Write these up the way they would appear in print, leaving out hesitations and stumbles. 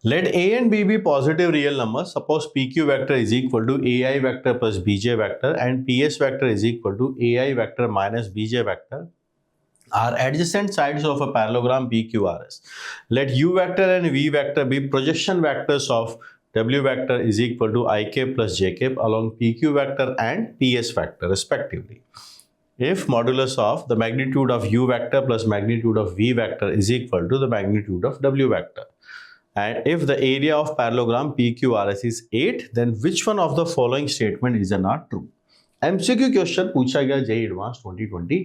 Let A and B be positive real numbers. Suppose PQ vector is equal to AI vector plus BJ vector and PS vector is equal to AI vector minus BJ vector are adjacent sides of a parallelogram PQRS. Let U vector and V vector be projection vectors of W vector is equal to IK plus JK along PQ vector and PS vector respectively. If modulus of the magnitude of U vector plus magnitude of V vector is equal to the magnitude of W vector. And if the area of parallelogram PQRS is 8, then which one of the following statement is not true? MCQ question पूछा गया JEE advance 2020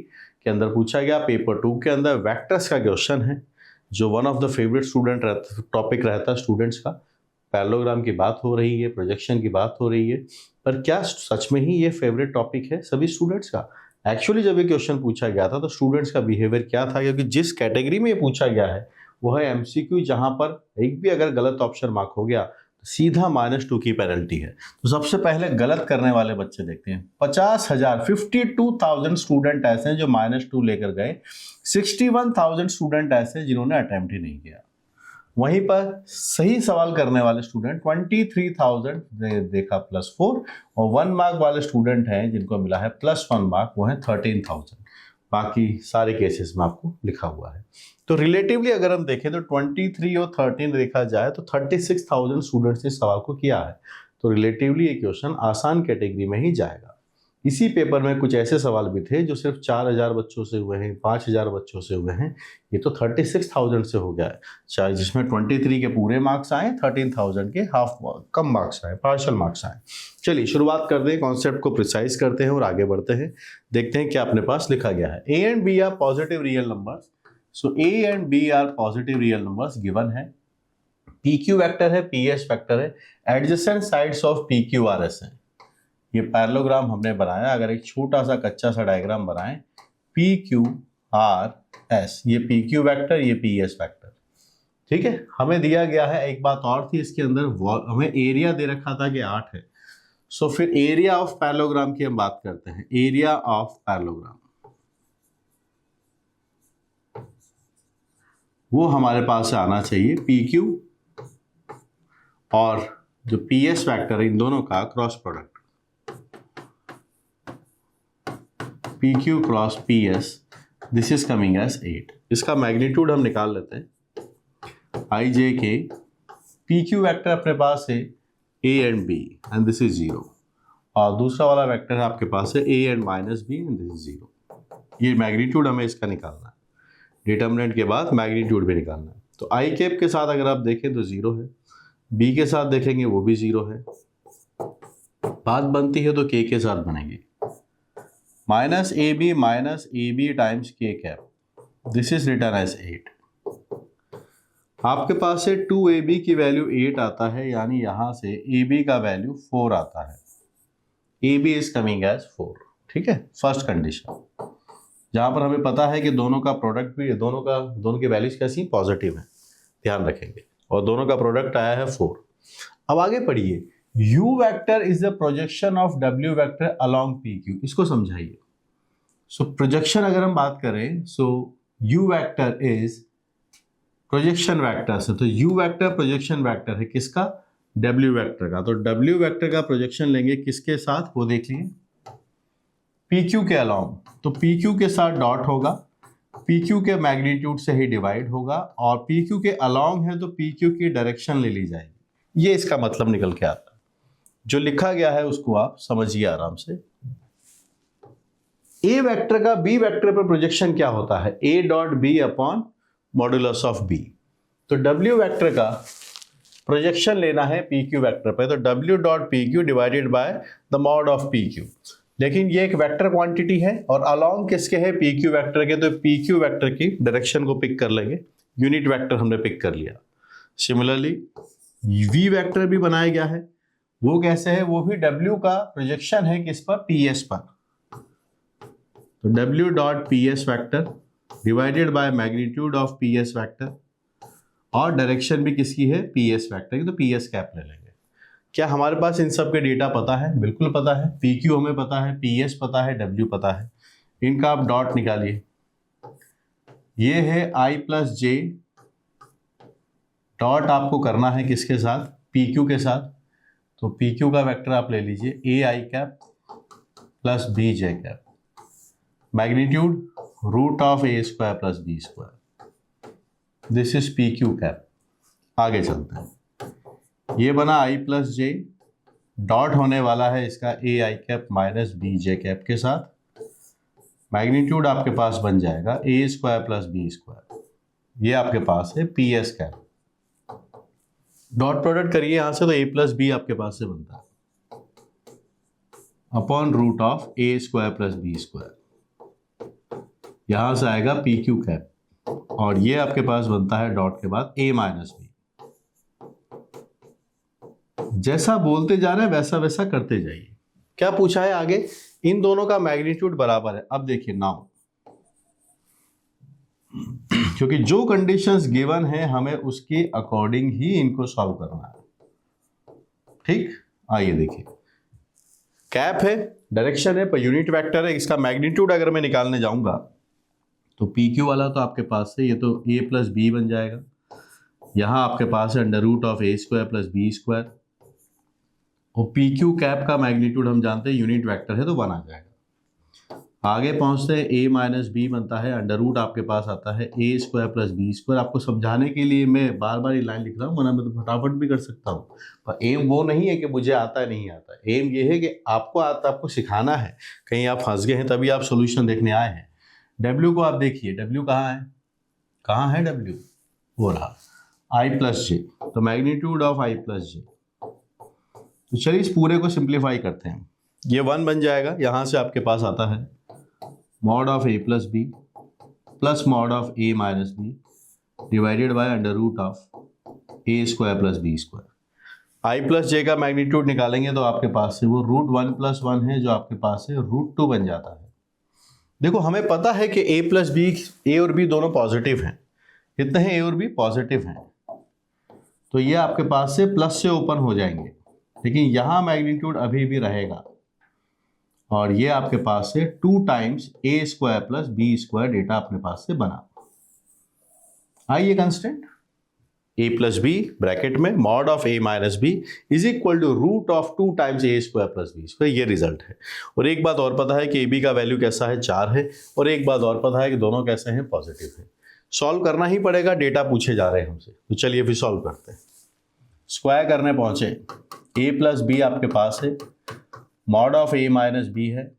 के अंदर पूछा गया, paper 2 के अंदर vectors का question है जो one of the favourite student topic रहता है स्टूडेंट्स का। पैरेललोग्राम की बात हो रही है, प्रोजेक्शन की बात हो रही है, पर क्या सच में ही ये फेवरेट टॉपिक है सभी स्टूडेंट्स का? एक्चुअली जब ये क्वेश्चन पूछा गया था तो स्टूडेंट्स का बिहेवियर क्या था, क्योंकि जिस कैटेगरी में ये पूछा गया है वो है एमसीक्यू, जहां पर एक भी अगर गलत ऑप्शन मार्क हो गया तो सीधा -2 की पेनल्टी है। तो सबसे पहले गलत करने वाले बच्चे देखते हैं। 52,000 स्टूडेंट ऐसे हैं जो -2 लेकर गए, 61,000 स्टूडेंट ऐसे जिन्होंने अटेम्प्ट ही नहीं किया। वहीं पर सही सवाल करने वाले स्टूडेंट 23,000 देखा +4, और 1 मार्क वाले स्टूडेंट हैं जिनको मिला है +1 मार्क, वो है 13,000। बाकी सारे केसेस में आपको लिखा हुआ है। तो रिलेटिवली अगर हम देखें तो 23 और 13 देखा जाए तो 36,000 स्टूडेंट्स ने सवाल को किया है। तो रिलेटिवली ये क्वेश्चन आसान कैटेगरी में ही जाएगा। इसी पेपर में कुछ ऐसे सवाल भी थे जो सिर्फ 4,000 बच्चों से हुए हैं, 5,000 बच्चों से हुए हैं, ये तो 36,000 से हो गया है, चाहे जिसमें 23 के पूरे मार्क्स आए, 13,000 के हाफ कम मार्क्स आए, पार्शियल मार्क्स आए। चलिए शुरुआत करते हैं, कॉन्सेप्ट को प्रिसाइज करते हैं और आगे बढ़ते हैं, देखते हैं क्या अपने पास लिखा गया है। A and B are positive real numbers, so A and B are positive real numbers given है। PQ वेक्टर है, PS वेक्टर है, एडजेसेंट साइड्स ऑफ PQRS है। ये पैरेललोग्राम हमने बनाया, अगर एक छोटा सा कच्चा सा डायग्राम बनाएं, PQRS, ये PQ वेक्टर, ये PS वेक्टर, ठीक है। हमें दिया गया है, एक बात और थी इसके अंदर, हमें एरिया दे रखा था कि 8 है। सो फिर एरिया ऑफ पैरेललोग्राम की हम बात करते हैं। एरिया ऑफ पैरेललोग्राम वो हमारे पास आना चाहिए PQ और जो PS वेक्टर है, इन दोनों का cross product, PQ cross PS, this is coming as 8। इसका मैग्नीट्यूड हम निकाल लेते हैं, IJ के PQ वेक्टर अपने पास है A and B and this is 0, और दूसरा वाला वेक्टर है आपके पास है A and -B and this is 0। ये मैग्नीट्यूड हमें इसका निकालना है, डिटर्मिनेंट के बाद मैग्नीट्यूड भी निकालना है। तो I कैप के साथ अगर आप देखें तो 0 है, B के साथ देखेंगे वो भी 0 है, बात बनती है तो K के साथ बनेगी, -AB times K cap, this is return as 8। आपके पास से 2AB की वैल्यू 8 आता है, यानी यहां से AB का वैल्यू 4 आता है, AB इज कमिंग एज 4, ठीक है। फर्स्ट कंडीशन, जहां पर हमें पता है कि दोनों का प्रोडक्ट भी, दोनों की वैल्यूज कैसी पॉजिटिव है, ध्यान रखेंगे, और दोनों का प्रोडक्ट आया है 4। अब आगे पढ़िए, U vector is the projection of W vector along PQ, इसको समझाइए। सो प्रोजेक्शन अगर हम बात करें, सो U vector is projection vector से, तो U वेक्टर प्रोजेक्शन वेक्टर है किसका? W वेक्टर का। तो W वेक्टर का प्रोजेक्शन लेंगे किसके साथ, वो देख लिए, PQ के अलोंग, तो PQ के साथ डॉट होगा, PQ के मैग्नीट्यूड से ही डिवाइड होगा, और PQ के अलोंग है तो PQ की डायरेक्शन ले ली जाएगी। ये इसका मतलब निकल के आता है। जो लिखा गया है उसको आप समझिए आराम से। A वेक्टर का B वेक्टर पर प्रोजेक्शन क्या होता है? A dot B upon modulus of B। तो W वेक्टर का प्रोजेक्शन लेना है PQ वेक्टर पे, तो W dot PQ divided by the mod of PQ। लेकिन ये एक वेक्टर क्वांटिटी है और अलोंग किसके है? PQ वेक्टर के, तो PQ वेक्टर की डायरेक्शन को पिक कर लेंगे, यूनिट वेक्टर हमने पिक कर लिया। सिमिलरली V वेक्टर भी बनाया गया है, वो कैसे है? वो भी W का प्रोजेक्शन है किस पर? PS पर। तो W dot PS vector divided by magnitude of PS vector, और डायरेक्शन भी किसकी है? PS वेक्टर की, तो PS कैप ले लेंगे। क्या हमारे पास इन सब के डेटा पता है? बिल्कुल पता है। PQ हमें पता है, PS पता है, W पता है, इनका आप डॉट निकालिए। ये है I प्लस J डॉट आपको करना है किसके साथ, पी क्यू के साथ। तो पी क्यू का वेक्टर आप ले लीजिए A I cap plus B J cap, magnitude root of A square plus B square, this is P Q cap. आगे चलते हैं, ये बना आई प्लस जे, डॉट होने वाला है इसका A I cap minus B J cap के साथ, मैग्नीट्यूड आपके पास बन जाएगा A square plus B square, ये आपके पास है P S cap. Dot product करिए यहां से तो ए प्लस बी आपके पास से बनता है upon root of A square plus B square, यहां से आएगा पी क्यू कैप, और ये आपके पास बनता है डॉट के बाद ए माइनस बी। जैसा बोलते जा रहे हैं वैसा वैसा करते जाइए। क्या पूछा है आगे, इन दोनों का मैग्नीट्यूड बराबर है। अब देखिए नाउ, क्योंकि जो कंडीशंस गिवन है हमें उसके अकॉर्डिंग ही इनको सॉल्व करना है। ठीक, आइए देखिए, कैप है, डायरेक्शन है, पर यूनिट वेक्टर है। इसका मैग्नीट्यूड अगर मैं निकालने जाऊंगा तो पी क्यू वाला तो आपके पास है, ये तो ए प्लस बी बन जाएगा। यहां आपके पास है under root of A square plus B square, और पी क्यू कैप का मैग्नीट्यूड हम जानते हैं यूनिट वेक्टर है तो 1 आ जाएगा। आगे पहुंचते हैं, ए माइनस बी बनता है, अंडर रूट आपके पास आता है ए स्क्वायर प्लस बी स्क्वायर। आपको समझाने के लिए मैं बार बार ये लाइन लिख रहा हूँ, वरना मैं तो फटाफट भी कर सकता हूँ, पर एम वो नहीं है कि मुझे आता है नहीं आता। एम ये है कि आपको आता, आपको सिखाना है। कहीं आप फंस गए हैं तभी आप सोल्यूशन देखने आए हैं। डब्ल्यू को आप देखिए, डब्ल्यू कहाँ है, कहाँ है डब्ल्यू, वो रहा आई प्लस जे, तो मैग्नीट्यूड ऑफ आई प्लस जे। तो चलिए इस पूरे को सिंप्लीफाई करते हैं, ये 1 बन जाएगा। यहाँ से आपके पास आता है mod of A plus B plus mod of A minus B divided by under root of A square plus B square. I plus J का मैग्नीट्यूड निकालेंगे तो आपके पास से वो रूट 1 प्लस 1 है, जो आपके पास से रूट 2 बन जाता है। देखो हमें पता है कि ए प्लस बी, ए और बी दोनों पॉजिटिव हैं, कितने हैं, ए और बी पॉजिटिव हैं, तो ये आपके पास से प्लस से ओपन हो जाएंगे, लेकिन यहां मैग्नीट्यूड अभी भी रहेगा, और ये आपके पास से 2 times A square plus B square data अपने पास से बना। आइए constant A plus B bracket में mod of A minus B is equal to root of 2 times A square plus B square, ये रिजल्ट है। और एक बात और पता है कि ए बी का वैल्यू कैसा है, 4 है, और एक बात और पता है कि दोनों कैसे हैं, पॉजिटिव है। सॉल्व करना ही पड़ेगा, डेटा पूछे जा रहे हैं हमसे, तो चलिए फिर सॉल्व करते हैं। स्क्वायर करने पहुंचे, ए प्लस बी आपके पास है, mod of A minus B है,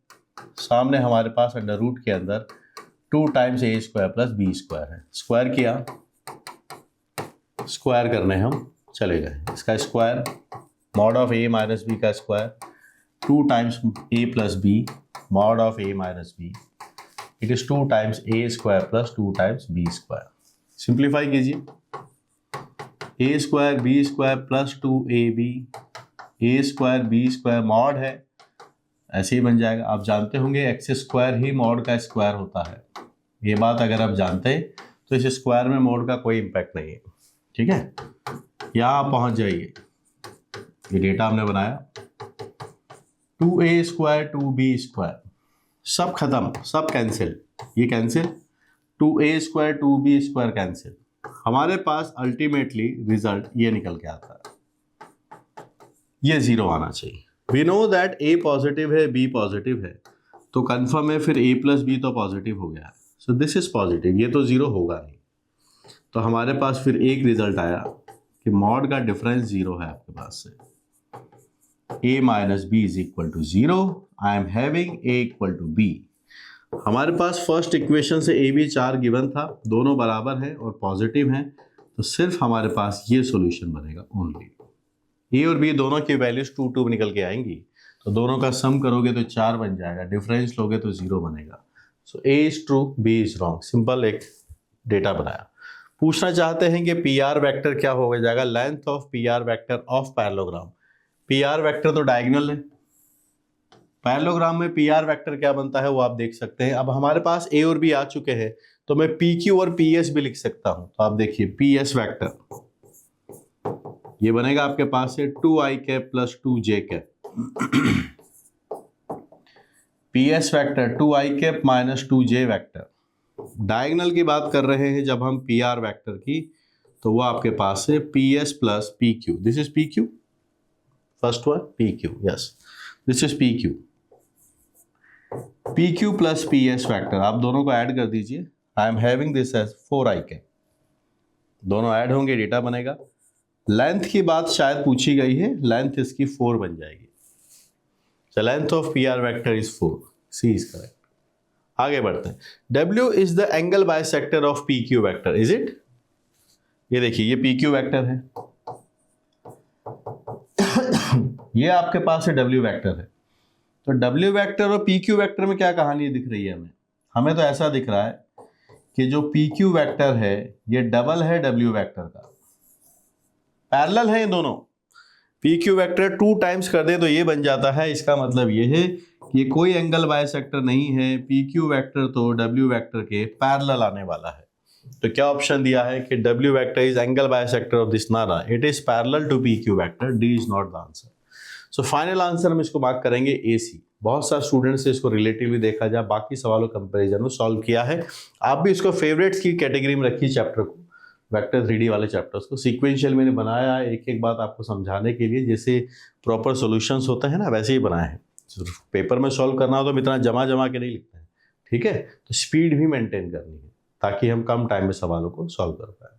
सामने हमारे पास अंडर रूट के अंदर 2 times A square plus B square है। स्क्वायर किया, स्क्वायर करने हम चले गए, इसका square mod of A minus B का square 2 times A plus B mod of A minus B, it is 2 times A square plus 2 times B square. Simplify कीजिए, A square B square plus 2ab, A square B square mod है, ऐसे ही बन जाएगा। आप जानते होंगे x square ही mod का square होता है, ये बात अगर आप जानते हैं तो इस स्क्वायर में मॉड का कोई इम्पैक्ट नहीं है। ठीक है, यहाँ आप पहुँच जाइए, ये डेटा हमने बनाया, 2a स्क्वायर 2b स्क्वायर, सब खत्म, सब कैंसिल, ये cancel, 2a square 2b square cancel, हमारे पास अल्टीमेटली रिजल्ट ये निकल के आता है, ये 0 आना चाहिए। We know that A positive है, बी पॉजिटिव है, तो कंफर्म है फिर ए प्लस बी तो पॉजिटिव हो गया, सो दिस इज पॉजिटिव, ये तो 0 होगा नहीं। तो हमारे पास फिर एक रिजल्ट आया कि मॉड का डिफरेंस 0 है आपके पास से, A minus B is equal to 0, I am having A equal to B. हमारे पास फर्स्ट इक्वेशन से ए बी 4 गिवन था, दोनों बराबर हैं और पॉजिटिव हैं, तो सिर्फ हमारे पास ये सॉल्यूशन बनेगा ओनली। ए और बी दोनों की वैल्यूज 2 2 निकल के आएंगी, तो दोनों का सम करोगे तो 4 बन जाएगा, डिफरेंस लोगे तो 0 बनेगा। So A is true, B is wrong, simple एक डेटा बनाया। पूछना चाहते हैं कि पी आर वैक्टर क्या हो जाएगा, length of P R vector of parallelogram. P R vector तो डायगोनल है, पैरेललोग्राम में पी आर वैक्टर क्या बनता है वो आप देख सकते हैं। अब हमारे पास ए और बी आ चुके हैं, तो मैं पी क्यू और पी एस भी लिख सकता हूं। तो आप देखिए पी एस वैक्टर ये बनेगा आपके पास से 2i cap plus 2j cap, P S vector 2i cap minus 2j vector. Diagonal की बात कर रहे हैं जब हम पी आर वैक्टर की, तो वो आपके पास है P S plus P Q. This is P Q, first one P Q, yes this is P Q. P Q plus P S vector, आप दोनों को ऐड कर दीजिए. I am having this as 4 i cap. दोनों add होंगे, data बनेगा. Length की बात शायद पूछी गई है, लेंथ इसकी 4 बन जाएगी. The length of P R vector is 4. C is correct. आगे बढ़ते हैं. W is the angle bisector of P Q vector, is it? ये देखिए, ये पी क्यू वैक्टर है, ये आपके पास है W वैक्टर है. तो W वैक्टर और पी क्यू वैक्टर में क्या कहानी दिख रही है हमें? हमें तो ऐसा दिख रहा है कि जो पी क्यू वैक्टर है ये डबल है W वैक्टर का, पैरेलल है ये दोनों. पी क्यू वैक्टर 2 टाइम्स कर दे तो ये बन जाता है. इसका मतलब ये है कि ये कोई एंगल बाइसेक्टर नहीं है. पी क्यू वैक्टर तो W वैक्टर के पैरेलल आने वाला है. तो क्या ऑप्शन दिया है कि W vector is angle bisector of this नारा, it is parallel to P Q vector. D is not the answer. So final answer हम इसको मार्क करेंगे AC. बहुत सारे स्टूडेंट्स से इसको रिलेटिवली देखा जाए, बाकी सवालों कंपैरिजन में सॉल्व किया है. आप भी इसको फेवरेट्स की कैटेगरी में रखिए चैप्टर को, वेक्टर 3D वाले चैप्टर्स को. सीक्वेंशियल मैंने बनाया है एक एक बात आपको समझाने के लिए, जैसे प्रॉपर सॉल्यूशंस होते हैं ना वैसे ही बनाए हैं. पेपर में सॉल्व करना हो तो इतना जमा के नहीं लिखते हैं, ठीक है? तो स्पीड भी मेंटेन करनी है ताकि हम कम टाइम में सवालों को सॉल्व कर पाए.